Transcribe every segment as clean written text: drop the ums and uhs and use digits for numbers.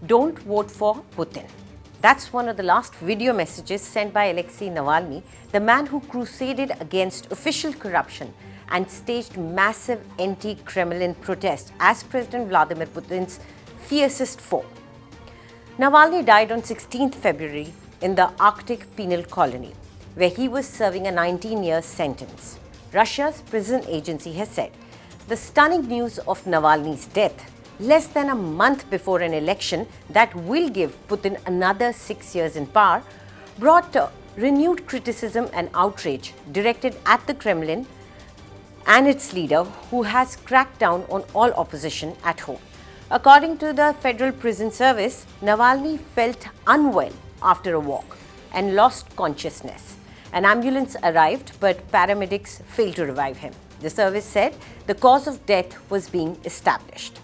Don't vote for Putin. That's one of the last video messages sent by Alexei Navalny, the man who crusaded against official corruption and staged massive anti-Kremlin protests as President Vladimir Putin's fiercest foe. Navalny died on 16th February in the Arctic penal colony, where he was serving a 19-year sentence. Russia's prison agency has said the stunning news of Navalny's death less than a month before an election that will give Putin another 6 years in power, brought renewed criticism and outrage directed at the Kremlin and its leader, who has cracked down on all opposition at home. According to the Federal Penitentiary Service, Navalny felt unwell after a walk and lost consciousness. An ambulance arrived, but paramedics failed to revive him. The service said the cause of death was being established.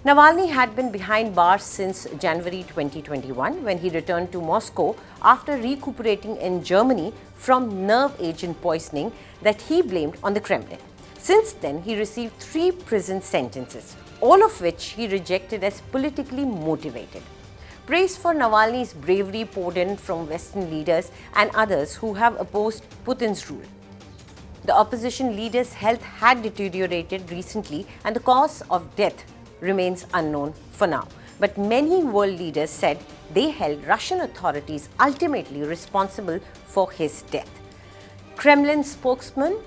Navalny had been behind bars since January 2021, when he returned to Moscow after recuperating in Germany from nerve agent poisoning that he blamed on the Kremlin. Since then, he received 3 prison sentences, all of which he rejected as politically motivated. Praise for Navalny's bravery poured in from Western leaders and others who have opposed Putin's rule. The opposition leader's health had deteriorated recently, and the cause of death remains unknown for now. But many world leaders said they held Russian authorities ultimately responsible for his death. Kremlin spokesman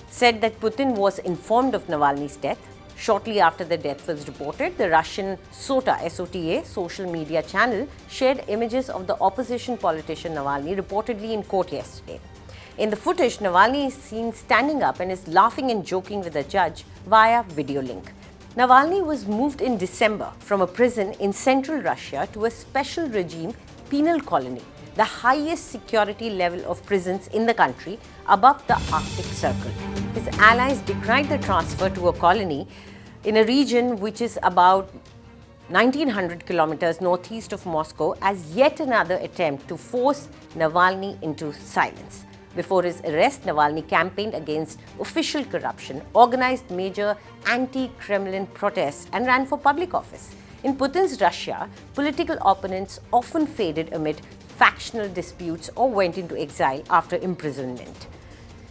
said that Putin was informed of Navalny's death. Shortly after the death was reported, the Russian SOTA social media channel shared images of the opposition politician Navalny reportedly in court yesterday. In the footage, Navalny is seen standing up and is laughing and joking with a judge via video link. Navalny was moved in December from a prison in central Russia to a special regime penal colony, the highest security level of prisons in the country above the Arctic Circle. His allies decried the transfer to a colony in a region which is about 1900 kilometers northeast of Moscow as yet another attempt to force Navalny into silence. Before his arrest, Navalny campaigned against official corruption, organized major anti-Kremlin protests, and ran for public office. In Putin's Russia, political opponents often faded amid factional disputes or went into exile after imprisonment,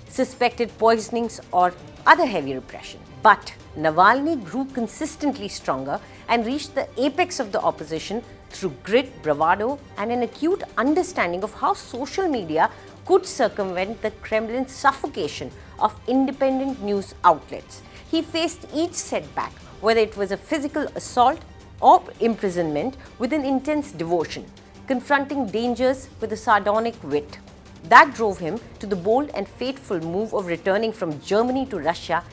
suspected poisonings, or other heavy repression. But Navalny grew consistently stronger and reached the apex of the opposition through grit, bravado, and an acute understanding of how social media could circumvent the Kremlin's suffocation of independent news outlets. He faced each setback, whether it was a physical assault or imprisonment, with an intense devotion, confronting dangers with a sardonic wit. That drove him to the bold and fateful move of returning from Germany to Russia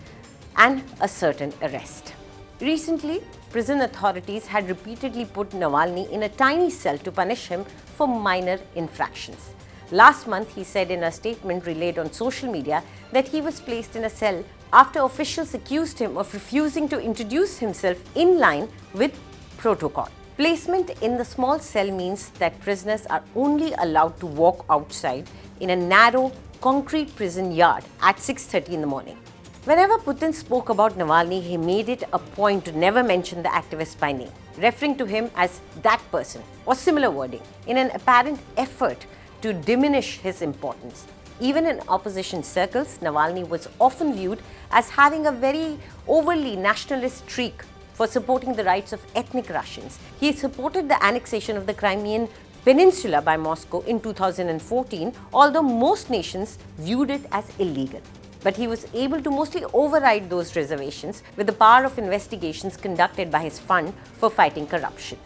and a certain arrest. Recently, prison authorities had repeatedly put Navalny in a tiny cell to punish him for minor infractions. Last month, he said in a statement relayed on social media that he was placed in a cell after officials accused him of refusing to introduce himself in line with protocol. Placement in the small cell means that prisoners are only allowed to walk outside in a narrow concrete prison yard at 6:30 in the morning. Whenever Putin spoke about Navalny, he made it a point to never mention the activist by name, referring to him as that person or similar wording in an apparent effort to diminish his importance. Even in opposition circles, Navalny was often viewed as having a very overly nationalist streak for supporting the rights of ethnic Russians. He supported the annexation of the Crimean Peninsula by Moscow in 2014, although most nations viewed it as illegal. But he was able to mostly override those reservations with the power of investigations conducted by his fund for fighting corruption.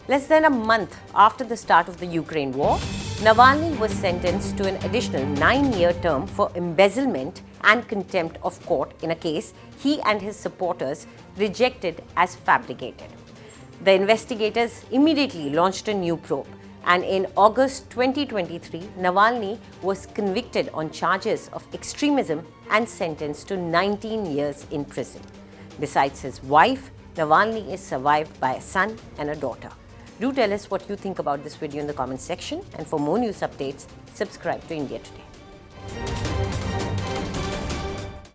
Less than a month after the start of the Ukraine war, Navalny was sentenced to an additional 9-year term for embezzlement and contempt of court in a case he and his supporters rejected as fabricated. The investigators immediately launched a new probe, and in August 2023, Navalny was convicted on charges of extremism and sentenced to 19 years in prison. Besides his wife, Navalny is survived by a son and a daughter. Do tell us what you think about this video in the comment section, and for more news updates, subscribe to India Today.